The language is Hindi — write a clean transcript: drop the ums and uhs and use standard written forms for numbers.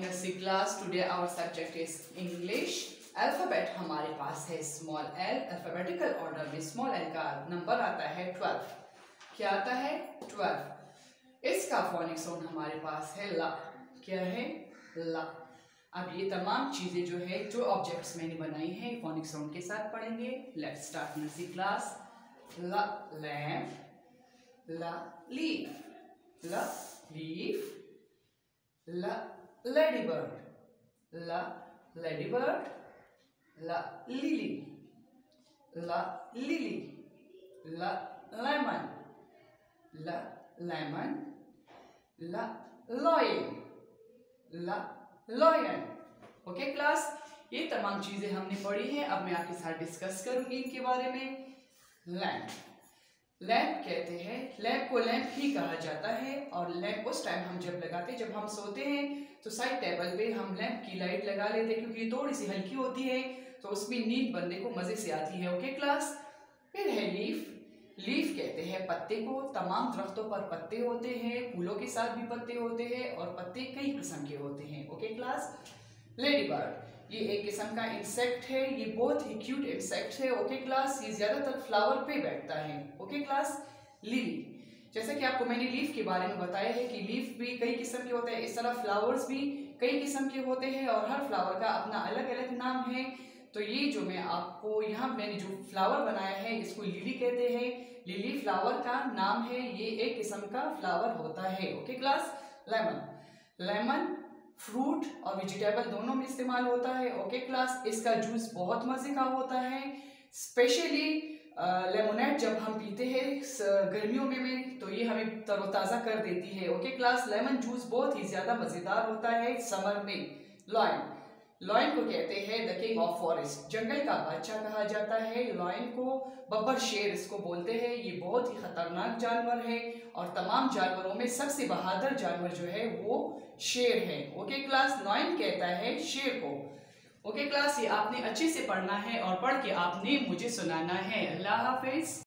morning nursery class. Today our subject is English. Alphabet हमारे पास है small l. Alphabetical order में small l का नंबर आता है 12. क्या आता है 12. इसका phonic sound हमारे पास है ला. क्या है ला. अब ये तमाम चीजें जो है जो ऑब्जेक्ट्स मैंने बनाई हैं phonic sound के साथ पढ़ेंगे. Let's start nursery class. ला lamp, ला leaf, ला leaf, la ladybird, la ladybird, la lily, la lily, la lemon, la lemon, la lion, la lion. Okay class, ये तमाम चीजें हमने पढ़ी हैं. अब मैं आपके साथ डिस्कस करूंगी इनके बारे में. लैम्प, लैम्प कहते हैं, लैम्प को लैम्प ही कहा जाता है. और लैम्प उस टाइम हम जब लगाते हैं जब हम सोते हैं तो साइड टेबल पे हम लैम्प की लाइट लगा लेते हैं क्योंकि ये थोड़ी सी हल्की होती है तो उसमें नींद बनने को मजे से आती है. Okay class. फिर है लीफ. लीफ कहते हैं पत्ते को. तमाम दरख्तों पर पत्ते होते हैं, फूलों के साथ भी पत्ते होते हैं और पत्ते कई किस्म के होते हैं. Okay class. लेडी बर्ड, ये एक किस्म का इंसेक्ट है. ये बहुत ही क्यूट इंसेक्ट है. Okay class. ये ज्यादातर फ्लावर पे बैठता है. Okay class. लिली, जैसे कि आपको मैंने लीफ के बारे में बताया है कि लीफ भी कई किस्म के होते हैं, इस तरह फ्लावर्स भी कई किस्म के होते हैं और हर फ्लावर का अपना अलग अलग नाम है. तो ये जो मैं आपको यहाँ मैंने जो फ्लावर बनाया है इसको लिली कहते हैं. लिली फ्लावर का नाम है. ये एक किस्म का फ्लावर होता है. Okay class. Lemon, lemon fruit और वेजिटेबल दोनों में इस्तेमाल होता है. Okay class. इसका जूस बहुत मजे का होता है. स्पेशली लेमोनेड जब हम पीते हैं गर्मियों में तो ये हमें तरोताज़ा कर देती है. Okay class. लेमन जूस बहुत ही ज़्यादा मज़ेदार होता है समर में. लॉयन, लॉयन को कहते हैं द किंग ऑफ फॉरेस्ट. जंगल का बादशाह कहा जाता है. लॉयन को बब्बर शेर इसको बोलते हैं. ये बहुत ही खतरनाक जानवर है और तमाम जानवरों में सबसे बहादुर जानवर जो है वो शेर है. Okay class. लॉयन कहता है शेर को. ओके क्लास, ये आपने अच्छे से पढ़ना है और पढ़ के आपने मुझे सुनाना है. अल्लाह हाफिज.